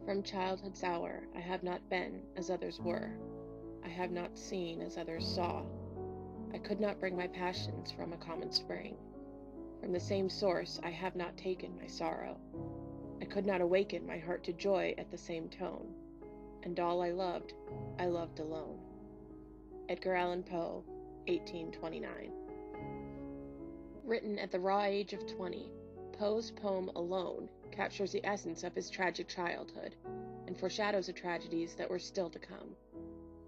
From childhood's hour I have not been as others were. I have not seen as others saw. I could not bring my passions from a common spring. From the same source I have not taken my sorrow. I could not awaken my heart to joy at the same tone. And all I loved alone. Edgar Allan Poe, 1829. Written at the raw age of 20, Poe's poem Alone captures the essence of his tragic childhood and foreshadows the tragedies that were still to come.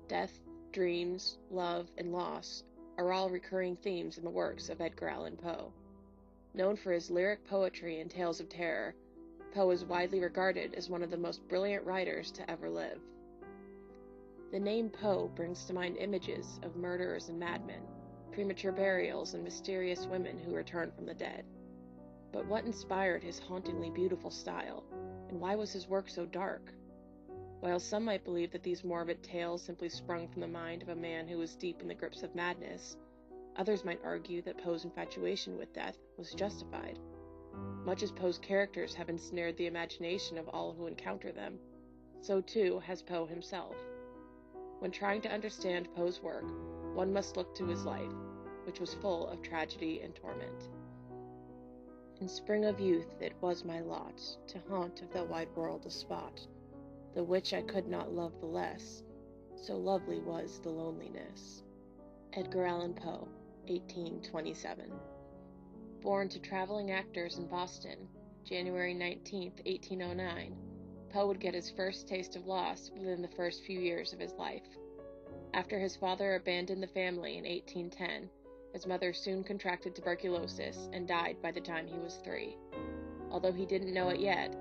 Death, dreams, love, and loss are all recurring themes in the works of Edgar Allan Poe. Known for his lyric poetry and tales of terror, Poe is widely regarded as one of the most brilliant writers to ever live. The name Poe brings to mind images of murderers and madmen, premature burials, and mysterious women who return from the dead. But what inspired his hauntingly beautiful style, and why was his work so dark? While some might believe that these morbid tales simply sprung from the mind of a man who was deep in the grips of madness, others might argue that Poe's infatuation with death was justified. Much as Poe's characters have ensnared the imagination of all who encounter them, so too has Poe himself. When trying to understand Poe's work, one must look to his life, which was full of tragedy and torment. In spring of youth it was my lot to haunt of the wide world a spot, the which I could not love the less, so lovely was the loneliness. Edgar Allan Poe, 1827. Born to traveling actors in Boston, January 19, 1809, Poe would get his first taste of loss within the first few years of his life. After his father abandoned the family in 1810, his mother soon contracted tuberculosis and died by the time he was 3. Although he didn't know it yet,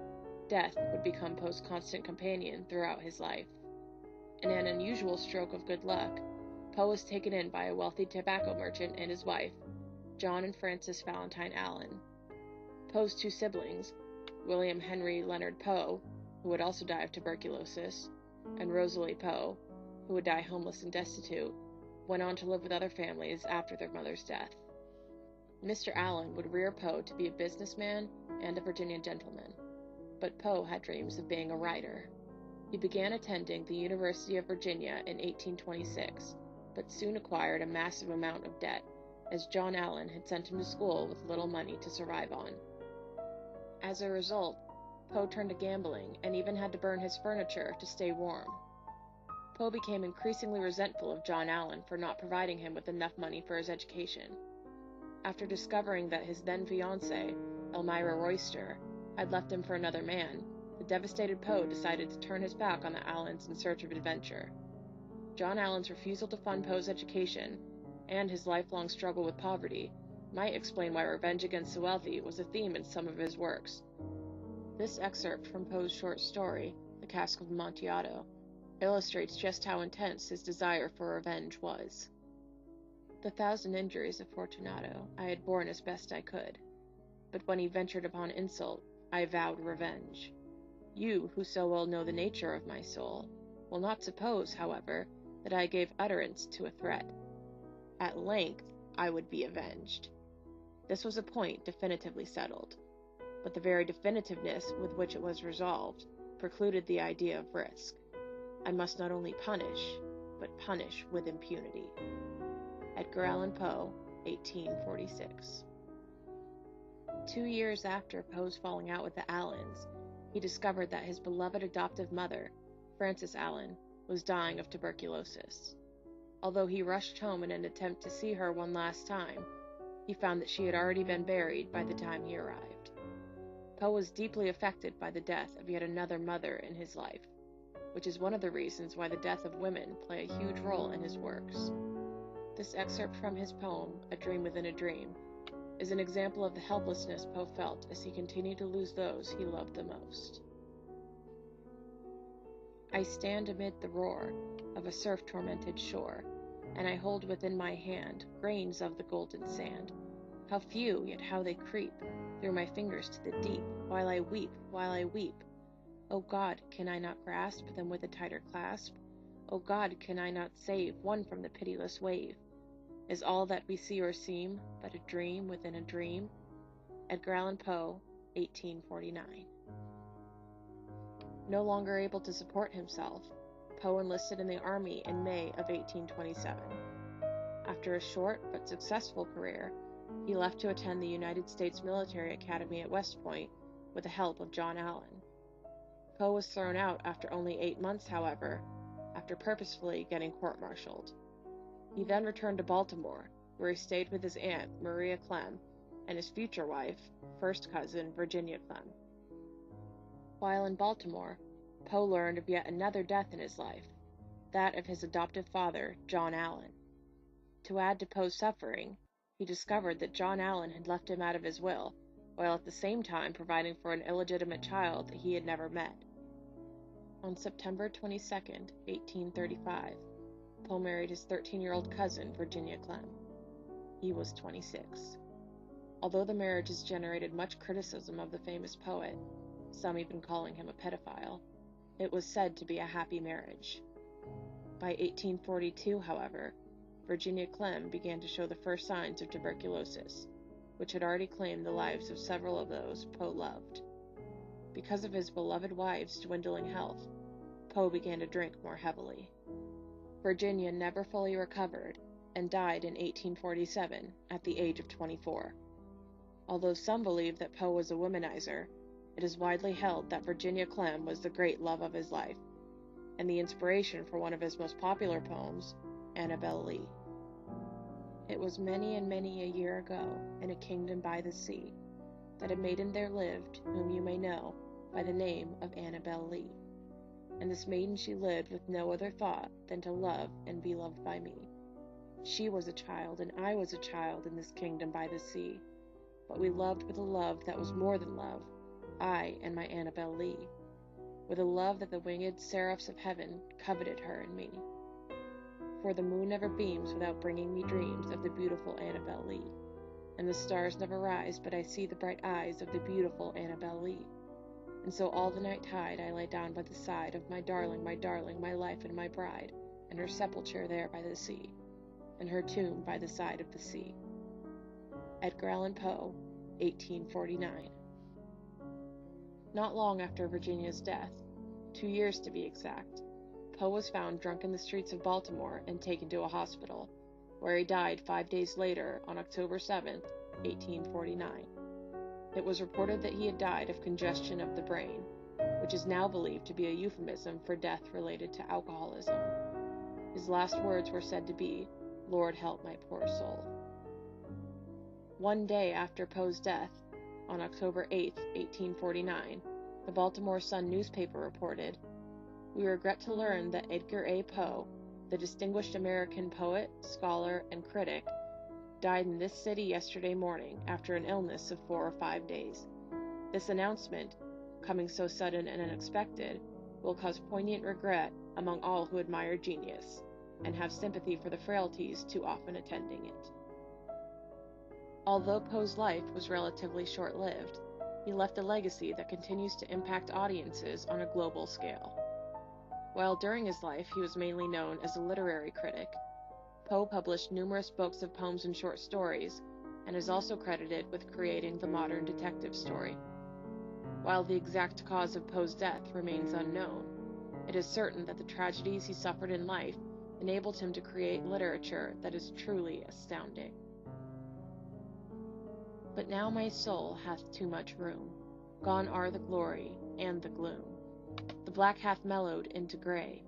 death would become Poe's constant companion throughout his life. In an unusual stroke of good luck, Poe was taken in by a wealthy tobacco merchant and his wife, John and Frances Valentine Allen. Poe's 2 siblings, William Henry Leonard Poe, who would also die of tuberculosis, and Rosalie Poe, who would die homeless and destitute, went on to live with other families after their mother's death. Mr. Allen would rear Poe to be a businessman and a Virginia gentleman, but Poe had dreams of being a writer. He began attending the University of Virginia in 1826, but soon acquired a massive amount of debt, as John Allen had sent him to school with little money to survive on. As a result, Poe turned to gambling and even had to burn his furniture to stay warm. Poe became increasingly resentful of John Allen for not providing him with enough money for his education. After discovering that his then-fiancée, Elmira Royster, had left him for another man, the devastated Poe decided to turn his back on the Allens in search of adventure. John Allen's refusal to fund Poe's education, and his lifelong struggle with poverty, might explain why revenge against the wealthy was a theme in some of his works. This excerpt from Poe's short story, The Cask of Amontillado, illustrates just how intense his desire for revenge was. The 1,000 injuries of Fortunato I had borne as best I could, but when he ventured upon insult, I vowed revenge. You, who so well know the nature of my soul, will not suppose, however, that I gave utterance to a threat. At length I would be avenged. This was a point definitively settled, but the very definitiveness with which it was resolved precluded the idea of risk. I must not only punish, but punish with impunity. Edgar Allan Poe, 1846. 2 years after Poe's falling out with the Allens, he discovered that his beloved adoptive mother, Frances Allen, was dying of tuberculosis. Although he rushed home in an attempt to see her one last time, he found that she had already been buried by the time he arrived. Poe was deeply affected by the death of yet another mother in his life, which is one of the reasons why the death of women play a huge role in his works. This excerpt from his poem, A Dream Within a Dream, is an example of the helplessness Poe felt as he continued to lose those he loved the most. I stand amid the roar of a surf-tormented shore, and I hold within my hand grains of the golden sand. How few, yet how they creep through my fingers to the deep, while I weep, while I weep. O God, can I not grasp them with a tighter clasp? O God, can I not save one from the pitiless wave? Is all that we see or seem but a dream within a dream? Edgar Allan Poe, 1849. No longer able to support himself, Poe enlisted in the army in May of 1827. After a short but successful career, he left to attend the United States Military Academy at West Point with the help of John Allan. Poe was thrown out after only 8 months, however, after purposefully getting court-martialed. He then returned to Baltimore, where he stayed with his aunt, Maria Clem, and his future wife, first cousin, Virginia Clem. While in Baltimore, Poe learned of yet another death in his life, that of his adoptive father, John Allan. To add to Poe's suffering, he discovered that John Allan had left him out of his will, while at the same time providing for an illegitimate child that he had never met. On September 22, 1835, Poe married his 13-year-old cousin, Virginia Clem. He was 26. Although the marriage has generated much criticism of the famous poet, some even calling him a pedophile, it was said to be a happy marriage. By 1842, however, Virginia Clem began to show the first signs of tuberculosis, which had already claimed the lives of several of those Poe loved. Because of his beloved wife's dwindling health, Poe began to drink more heavily. Virginia never fully recovered and died in 1847 at the age of 24. Although some believe that Poe was a womanizer, it is widely held that Virginia Clem was the great love of his life, and the inspiration for one of his most popular poems, Annabel Lee. It was many and many a year ago, in a kingdom by the sea, that a maiden there lived, whom you may know by the name of Annabel Lee. And this maiden she lived with no other thought than to love and be loved by me. She was a child, and I was a child in this kingdom by the sea, but we loved with a love that was more than love, I and my Annabel Lee, with a love that the winged seraphs of heaven coveted her and me. For the moon never beams without bringing me dreams of the beautiful Annabel Lee, and the stars never rise but I see the bright eyes of the beautiful Annabel Lee. And so all the night tide I lay down by the side of my darling, my life and my bride, and her sepulchre there by the sea, and her tomb by the side of the sea. Edgar Allan Poe, 1849. Not long after Virginia's death, 2 years to be exact, Poe was found drunk in the streets of Baltimore and taken to a hospital, where he died 5 days later on October 7, 1849. It was reported that he had died of congestion of the brain, which is now believed to be a euphemism for death related to alcoholism. His last words were said to be, "Lord help my poor soul." One day after Poe's death, on October 8, 1849, the Baltimore Sun newspaper reported, "We regret to learn that Edgar A. Poe, the distinguished American poet, scholar, and critic, died in this city yesterday morning after an illness of 4 or 5 days. This announcement, coming so sudden and unexpected, will cause poignant regret among all who admire genius, and have sympathy for the frailties too often attending it." Although Poe's life was relatively short-lived, he left a legacy that continues to impact audiences on a global scale. While during his life he was mainly known as a literary critic, Poe published numerous books of poems and short stories, and is also credited with creating the modern detective story. While the exact cause of Poe's death remains unknown, it is certain that the tragedies he suffered in life enabled him to create literature that is truly astounding. But now my soul hath too much room, gone are the glory and the gloom. The black hath mellowed into grey,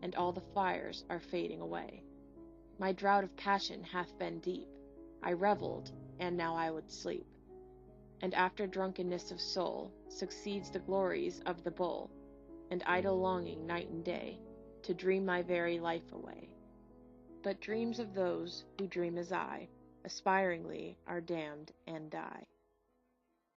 and all the fires are fading away. My drought of passion hath been deep, I revelled, and now I would sleep. And after drunkenness of soul succeeds the glories of the bowl, and idle longing night and day, to dream my very life away. But dreams of those who dream as I, aspiringly are damned and die.